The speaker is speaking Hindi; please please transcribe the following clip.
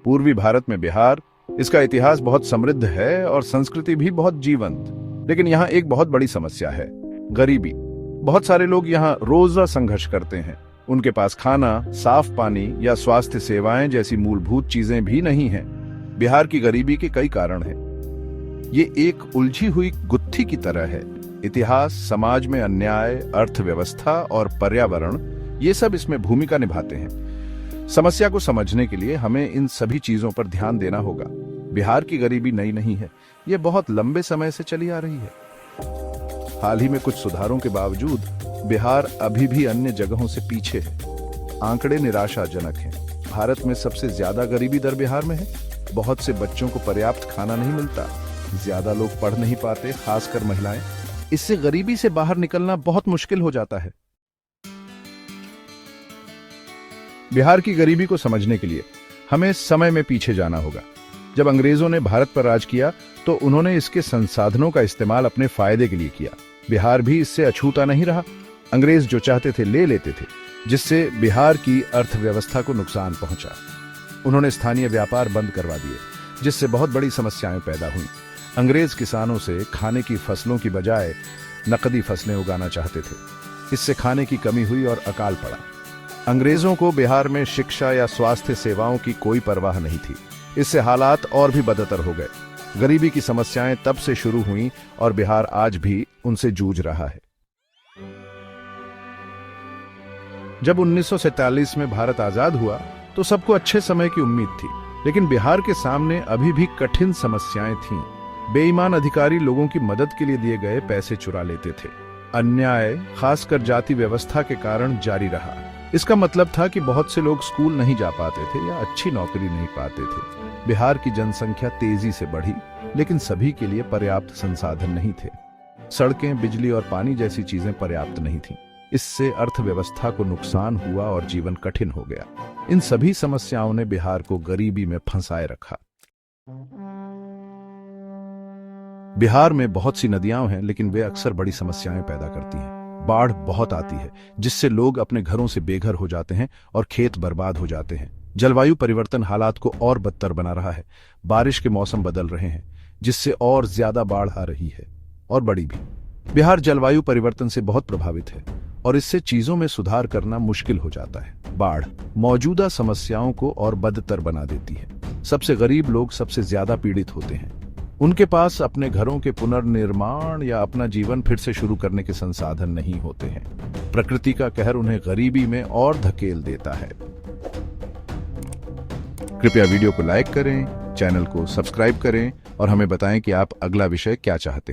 पूर्वी भारत में बिहार, इसका इतिहास बहुत समृद्ध है और संस्कृति भी बहुत जीवंत। लेकिन यहाँ एक बहुत बड़ी समस्या है, गरीबी। बहुत सारे लोग यहाँ रोजा संघर्ष करते हैं। उनके पास खाना, साफ पानी या स्वास्थ्य सेवाएं जैसी मूलभूत चीजें भी नहीं हैं। बिहार की गरीबी के कई कारण हैं। ये एक उलझी हुई गुत्थी की तरह है। इतिहास, समाज में अन्याय, अर्थव्यवस्था और पर्यावरण, ये सब इसमें भूमिका निभाते हैं। समस्या को समझने के लिए हमें इन सभी चीजों पर ध्यान देना होगा। बिहार की गरीबी नई नहीं है, ये बहुत लंबे समय से चली आ रही है। हाल ही में कुछ सुधारों के बावजूद बिहार अभी भी अन्य जगहों से पीछे है। आंकड़े निराशाजनक हैं। भारत में सबसे ज्यादा गरीबी दर बिहार में है। बहुत से बच्चों को पर्याप्त खाना नहीं मिलता। ज्यादा लोग पढ़ नहीं पाते, खासकर महिलाएं। इससे गरीबी से बाहर निकलना बहुत मुश्किल हो जाता है। बिहार की गरीबी को समझने के लिए हमें समय में पीछे जाना होगा। जब अंग्रेजों ने भारत पर राज किया तो उन्होंने इसके संसाधनों का इस्तेमाल अपने फायदे के लिए किया। बिहार भी इससे अछूता नहीं रहा। अंग्रेज जो चाहते थे ले लेते थे, जिससे बिहार की अर्थव्यवस्था को नुकसान पहुंचा। उन्होंने स्थानीय व्यापार बंद करवा दिए, जिससे बहुत बड़ी समस्याएं पैदा हुई। अंग्रेज किसानों से खाने की फसलों की बजाय नकदी फसलें उगाना चाहते थे। इससे खाने की कमी हुई और अकाल पड़ा। अंग्रेजों को बिहार में शिक्षा या स्वास्थ्य सेवाओं की कोई परवाह नहीं थी। इससे हालात और भी बदतर हो गए। गरीबी की समस्याएं तब से शुरू हुई और बिहार आज भी उनसे जूझ रहा है। जब 1947 में भारत आजाद हुआ तो सबको अच्छे समय की उम्मीद थी, लेकिन बिहार के सामने अभी भी कठिन समस्याएं थीं। बेईमान अधिकारी लोगों की मदद के लिए दिए गए पैसे चुरा लेते थे। अन्याय, खासकर जाति व्यवस्था के कारण जारी रहा। इसका मतलब था कि बहुत से लोग स्कूल नहीं जा पाते थे या अच्छी नौकरी नहीं पाते थे। बिहार की जनसंख्या तेजी से बढ़ी, लेकिन सभी के लिए पर्याप्त संसाधन नहीं थे। सड़कें, बिजली और पानी जैसी चीजें पर्याप्त नहीं थीं। इससे अर्थव्यवस्था को नुकसान हुआ और जीवन कठिन हो गया। इन सभी समस्याओं ने बिहार को गरीबी में फंसाए रखा। बिहार में बहुत सी नदियां हैं, लेकिन वे अक्सर बड़ी समस्याएं पैदा करती हैं। बाढ़ बहुत आती है, जिससे लोग अपने घरों से बेघर हो जाते हैं और खेत बर्बाद हो जाते हैं। जलवायु परिवर्तन हालात को और बदतर बना रहा है। बारिश के मौसम बदल रहे हैं, जिससे और ज्यादा बाढ़ आ रही है और बड़ी भी। बिहार जलवायु परिवर्तन से बहुत प्रभावित है और इससे चीजों में सुधार करना मुश्किल हो जाता है। बाढ़ मौजूदा समस्याओं को और बदतर बना देती है। सबसे गरीब लोग सबसे ज्यादा पीड़ित होते हैं। उनके पास अपने घरों के पुनर्निर्माण या अपना जीवन फिर से शुरू करने के संसाधन नहीं होते हैं। प्रकृति का कहर उन्हें गरीबी में और धकेल देता है। कृपया वीडियो को लाइक करें, चैनल को सब्सक्राइब करें और हमें बताएं कि आप अगला विषय क्या चाहते हैं।